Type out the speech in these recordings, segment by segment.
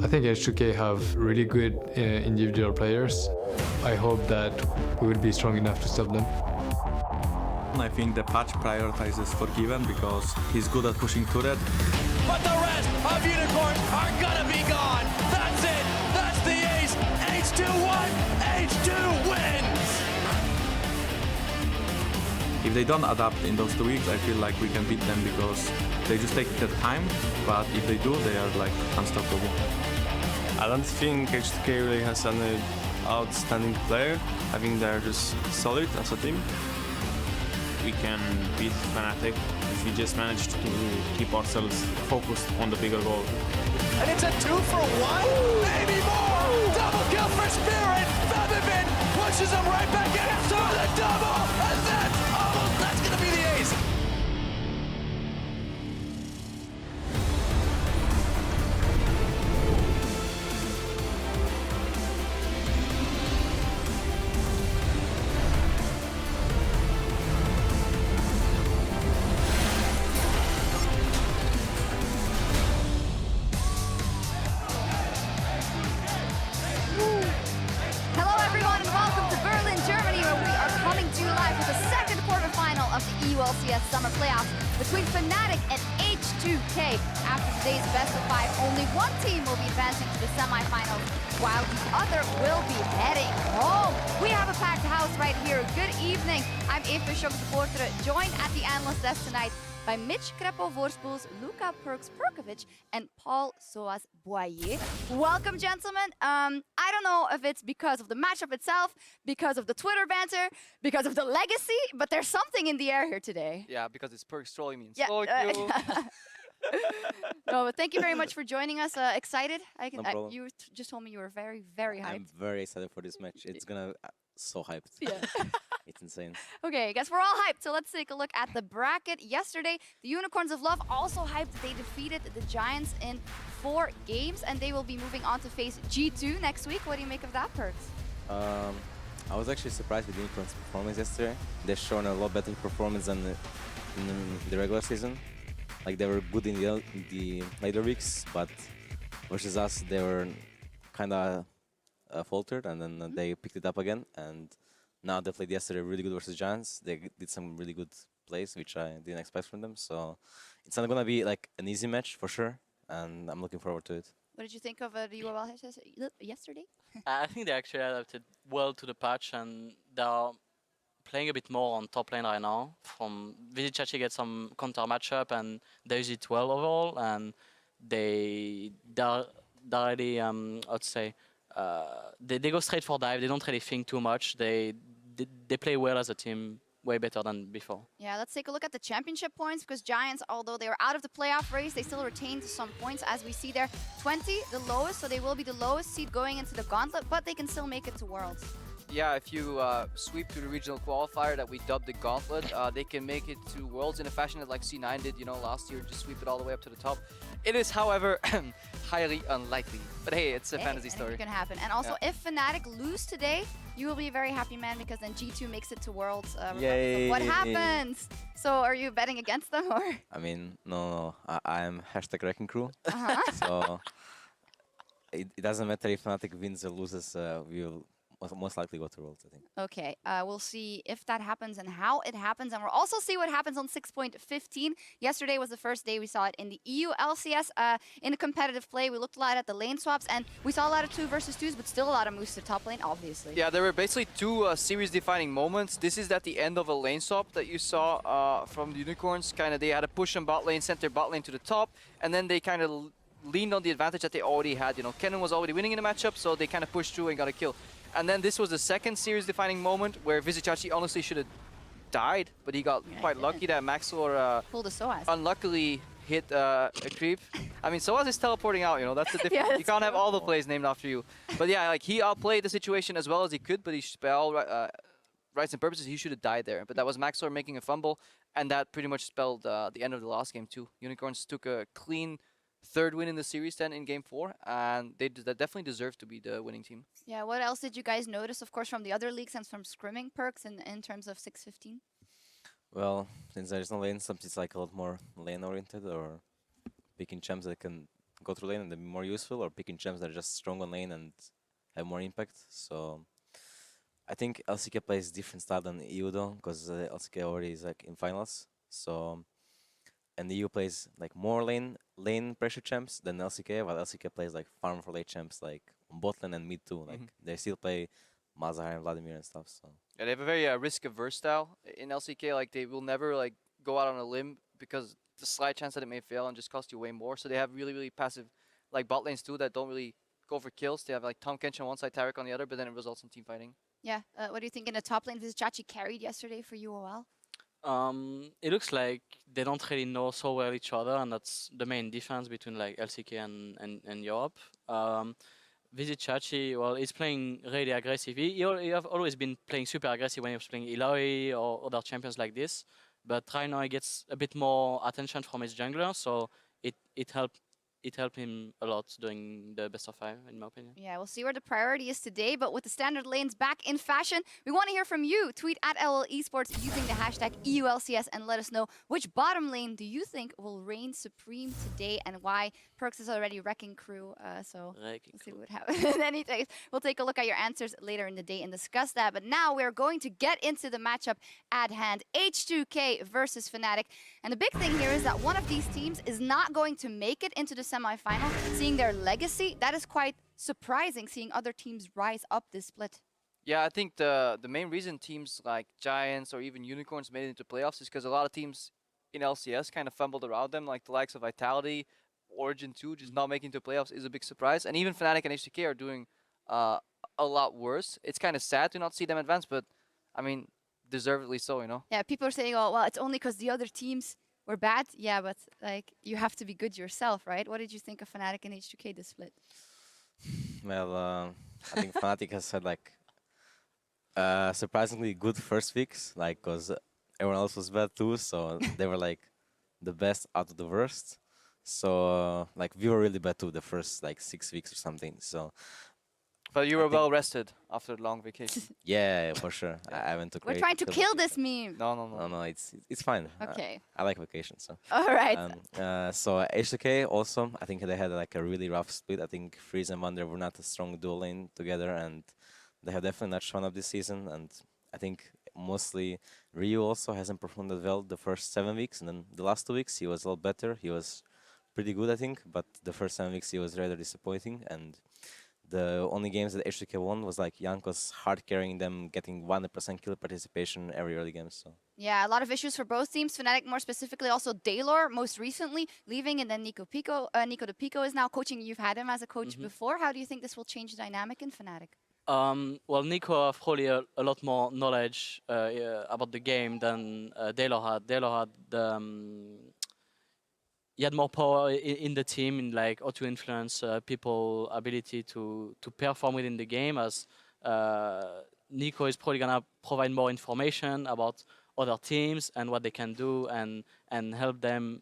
I think H2k have really good individual players. I hope that we will be strong enough to stop them. I think the patch prioritizes Forgiven because he's good at pushing turret. But the rest of Unicorn are gonna be gone. That's it. That's the ace. H2 won. H2 wins. If they don't adapt in those 2 weeks, I feel like we can beat them because they just take their time. But if they do, they are like unstoppable. I don't think H2k really has any outstanding player. I think they're just solid as a team. We can beat Fnatic if we just manage to keep ourselves focused on the bigger goal. And it's a 2-for-1, maybe more. Double kill for Spirit. Featherman pushes him right back in for the double, and that's gonna be the ace. Hello everyone and welcome to Berlin, Germany, where we are coming to you live with the second quarterfinal of the EU LCS Summer Playoffs between Fnatic and H2k. After today's best of 5, only one team will be advancing to the semifinals, while the other will be heading home. We have a packed house right here. Good evening. I'm EpicSkillshot supporter, joined at the analyst desk tonight by Mitch Krepo-Voorspoels, Luka Perks-Perkovic, and Paul Soas-Boyer. Welcome, gentlemen. I don't know if it's because of the matchup itself, because of the Twitter banter, because of the legacy, but there's something in the air here today. Yeah, because it's Perks trolling me. Yeah, So no, but thank you very much for joining us. Excited? No problem. You just told me you were very, very hyped. I'm very excited for this match. It's gonna so hyped. Yeah. It's insane. Okay, I guess we're all hyped, so let's take a look at the bracket. Yesterday, the Unicorns of Love also hyped. They defeated the Giants in 4 games, and they will be moving on to face G2 next week. What do you make of that, Perks? I was actually surprised with Unicorn's performance yesterday. They've shown a lot better performance than in the regular season. Like they were good in the later weeks, but versus us, they were kind of faltered, and then they picked it up again. And now they played yesterday really good versus Giants. They did some really good plays, which I didn't expect from them. So it's not gonna be like an easy match for sure, and I'm looking forward to it. What did you think of the UOL yesterday? I think they actually adapted well to the patch, and they're playing a bit more on top lane right now. From VODS get some counter matchup, and they use it well overall, and they're really, I'd say, they go straight for dive. They don't really think too much. They play well as a team, way better than before. Yeah, let's take a look at the championship points, because Giants, although they were out of the playoff race, they still retained some points, as we see there. 20, the lowest, so they will be the lowest seed going into the gauntlet, but they can still make it to Worlds. yeah, if you sweep through the regional qualifier that we dubbed the Gauntlet, they can make it to Worlds in a fashion that like C9 did, you know, last year, just sweep it all the way up to the top. It is, however, highly unlikely. But hey, it's a fantasy story. It can happen. And also, if Fnatic lose today, you will be a very happy man, because then G2 makes it to Worlds. Yay! What happens? So are you betting against them, or? I mean, no. I'm #Wrecking Crew. So it doesn't matter if Fnatic wins or loses. We'll most likely go to Worlds, I think. Okay, we'll see if that happens and how it happens, and we'll also see what happens on 6.15. Yesterday was the first day we saw it in the EU LCS. In a competitive play, we looked a lot at the lane swaps, and we saw a lot of 2 versus 2s, but still a lot of moves to top lane, obviously. Yeah, there were basically 2 series-defining moments. This is at the end of a lane swap that you saw from the Unicorns. Kind of, they had to push on bot lane, sent their bot lane to the top, and then they kind of leaned on the advantage that they already had. You know, Kennen was already winning in the matchup, so they kind of pushed through and got a kill. And then this was the second series-defining moment where VODS honestly should have died, but he got quite lucky that Maxor pulled a Soaz. Unluckily hit a creep. I mean, Soaz is teleporting out, you know, that's the difference. Yeah, you can't have all the plays named after you. But yeah, like he outplayed the situation as well as he could, but by all rights and purposes, he should have died there. But that was Maxor making a fumble, and that pretty much spelled the end of the last game too. Unicorns took a clean 3rd win in the series then in game 4, and they definitely deserve to be the winning team. Yeah, what else did you guys notice, of course, from the other leagues and from scrimming, Perks, in terms of 6.15? Well, since there's no lane, something it's like a lot more lane oriented, or picking champs that can go through lane and then be more useful, or picking champs that are just strong on lane and have more impact. So I think LCK plays different style than EU though, because LCK already is like in finals. So and the EU plays like more lane pressure champs than LCK, while LCK plays like farm for late champs like on bot lane and mid too. Like they still play Mazahar and Vladimir and stuff. So Yeah, they have a very risk-averse style in LCK. Like they will never like go out on a limb because the slight chance that it may fail and just cost you way more. So they have really passive like bot lanes too that don't really go for kills. They have like Tom Kench on one side, Tarek on the other, but then it results in team fighting. Yeah. What do you think in the top lane? VODS carried yesterday for UOL. It looks like they don't really know so well each other, and that's the main difference between like LCK and Europe. VODS, well, he's playing really aggressive. He have always been playing super aggressive when he was playing Eloy or other champions like this. But right now he gets a bit more attention from his jungler, so it helped him a lot during the best of 5, in my opinion. Yeah, we'll see where the priority is today, but with the standard lanes back in fashion, we want to hear from you. Tweet at LL Esports using the hashtag EULCS and let us know which bottom lane do you think will reign supreme today and why. Perks is already wrecking crew, so we'll see what happens. In any case, we'll take a look at your answers later in the day and discuss that. But now we're going to get into the matchup at hand, H2k versus Fnatic. And the big thing here is that one of these teams is not going to make it into the semi-final. Seeing their legacy, that is quite surprising, seeing other teams rise up this split. Yeah, I think the main reason teams like Giants or even Unicorns made it into playoffs is because a lot of teams in LCS kind of fumbled around them, like the likes of Vitality, Origin 2, just not making it to playoffs is a big surprise. And even Fnatic and H2k are doing a lot worse. It's kind of sad to not see them advance, but I mean, deservedly so, you know? Yeah, people are saying, oh, well, it's only because the other teams were bad. Yeah, but like you have to be good yourself, right? What did you think of Fnatic and H2k this split? well, I think Fnatic has had like surprisingly good first weeks, like because everyone else was bad too, so they were like the best out of the worst. So like we were really bad too the first like 6 weeks or something. So but you were well rested after a long vacation. yeah, for sure. I went to. We're trying to kill this meme. No. It's fine. Okay. I like vacation, so. All right. So H2k also, I think they had like a really rough split. I think Freeze and Wonder were not a strong dual lane together, and they have definitely not shown up this season. And I think mostly Ryu also hasn't performed that well the first 7 weeks, and then the last 2 weeks he was a lot better. He was pretty good, I think, but the first 7 weeks he was rather disappointing. And the only games that H2k won was like Jankos hard carrying them, getting 100% kill participation every early game. So yeah, a lot of issues for both teams. Fnatic more specifically, also Daylor most recently leaving, and then Nico de Pico is now coaching. You've had him as a coach before. How do you think this will change the dynamic in Fnatic? Well, Nico have probably a lot more knowledge about the game than Daylor had. Daylor had he had more power in the team, in like how to influence people' ability to perform within the game. As Nico is probably gonna provide more information about other teams and what they can do and help them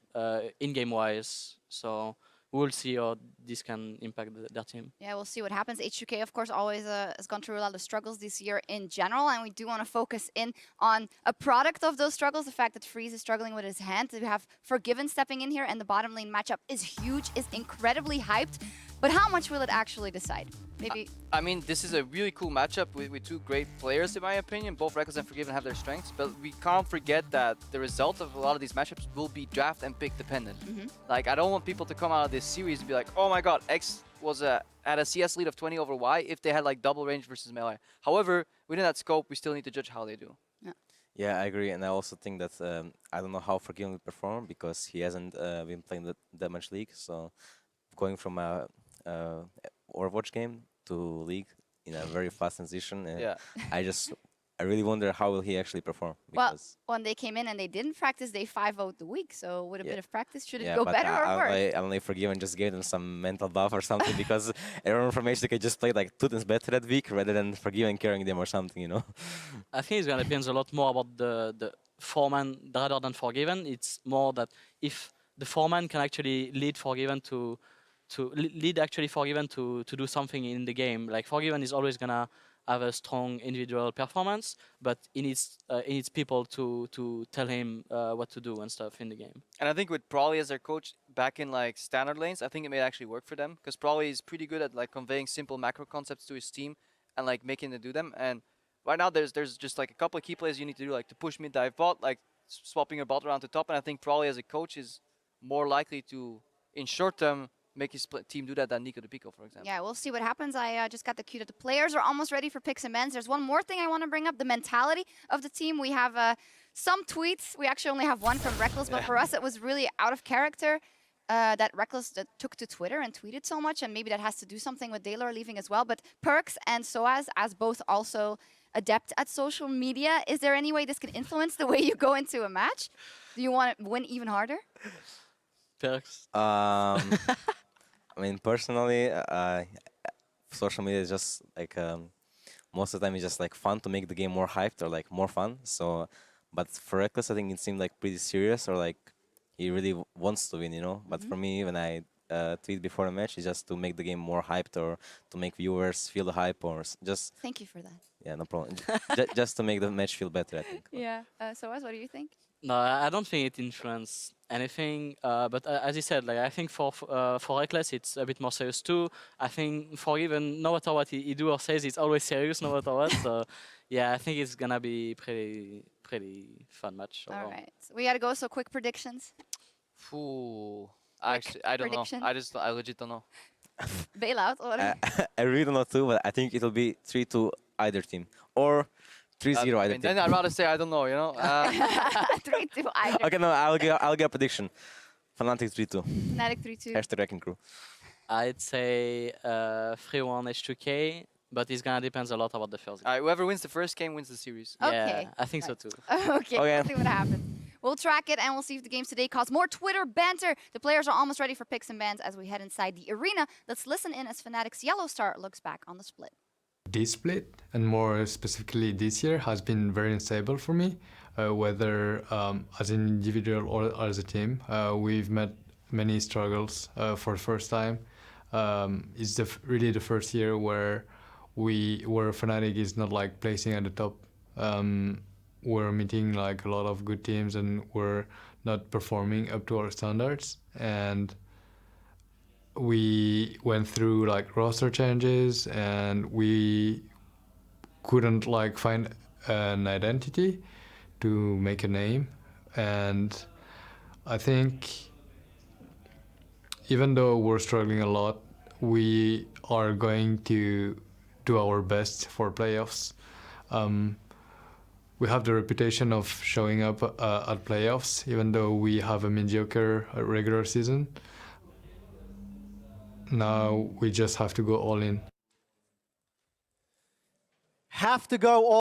in-game wise. So we'll see how this can impact their team. Yeah, we'll see what happens. H2k, of course, always has gone through a lot of struggles this year in general, and we do want to focus in on a product of those struggles, the fact that Freeze is struggling with his hand. We have Forgiven stepping in here, and the bottom lane matchup is huge, is incredibly hyped. But how much will it actually decide? Maybe. I mean, this is a really cool matchup with two great players, in my opinion. Both Reckless and Forgiven have their strengths, but we can't forget that the result of a lot of these matchups will be draft and pick dependent. Like, I don't want people to come out of this series and be like, oh my god, X was at a CS lead of 20 over Y if they had like double range versus melee. However, within that scope, we still need to judge how they do. yeah, I agree, and I also think that I don't know how Forgiven will perform because he hasn't been playing that much League. So going from a Overwatch game to League in a very fast transition, I really wonder how will he actually perform. Well, when they came in and they didn't practice, they 5-0'd the week. So with a bit of practice, should it go better or worse? I only Forgiven just gave them some mental buff or something because everyone from H2k just played like 2 times better that week rather than Forgiven carrying them or something, you know? I think it's going to depend a lot more about the foreman rather than Forgiven. It's more that if the foreman can actually lead Forgiven to do something in the game. Like Forgiven is always gonna have a strong individual performance, but he needs people to tell him what to do and stuff in the game. And I think with Prawley as their coach back in like standard lanes, I think it may actually work for them because Prawley is pretty good at like conveying simple macro concepts to his team and like making them do them. And right now there's just like a couple of key plays you need to do, like to push mid dive bot, like swapping your bot around to top. And I think Prawley as a coach is more likely to, in short term, make his team do that than Nico de Pico, for example. Yeah, we'll see what happens. I just got the cue that the players are almost ready for picks and bans. There's one more thing I want to bring up, the mentality of the team. We have some tweets. We actually only have one from Reckless, but for us it was really out of character that Reckless took to Twitter and tweeted so much, and maybe that has to do something with Daylor leaving as well. But Perks and Soaz, as both also adept at social media, is there any way this can influence the way you go into a match? Do you want to win even harder? Perks. I mean, personally, social media is just like most of the time it's just like fun to make the game more hyped or like more fun. So, but for Reckless, I think it seemed like pretty serious or like he really wants to win, you know. But for me, when I tweet before a match, it's just to make the game more hyped or to make viewers feel the hype or just. Thank you for that. Yeah, no problem. Just to make the match feel better, I think. Yeah. Soaz, what do you think? No, I don't think it influences anything. But as you said, like I think for Reckless, it's a bit more serious too. I think for even no matter what he do or says, it's always serious no matter what. So yeah, I think it's gonna be pretty fun match. All right, so we gotta go. So quick predictions. Ooh, actually, I don't know. I legit don't know. Bail out. Or I really don't know too, but I think it'll be 3-2 either team or 3-0 either team. Then I'd rather say I don't know, you know. 3-2 either. Okay, no, I'll get a prediction. Fnatic 3-2. Fnatic 3-2. Hashtag Wrecking Crew. I'd say 3-1 H2k, but it's gonna depend a lot about the first game. All right, whoever wins the first game wins the series. Okay. Yeah, I think so too. Okay, we'll see what happens. We'll track it and we'll see if the games today cause more Twitter banter. The players are almost ready for picks and bans as we head inside the arena. Let's listen in as Fnatic's Yellow Star looks back on the split. This split, and more specifically this year, has been very unstable for me, whether as an individual or as a team. We've met many struggles for the first time. It's really the first year where Fnatic is not like placing at the top. We're meeting like a lot of good teams and we're not performing up to our standards. And we went through like roster changes and we couldn't like find an identity to make a name. And I think even though we're struggling a lot, we are going to do our best for playoffs. We have the reputation of showing up at playoffs, even though we have a mediocre regular season. Now we just have to go all in. Have to go all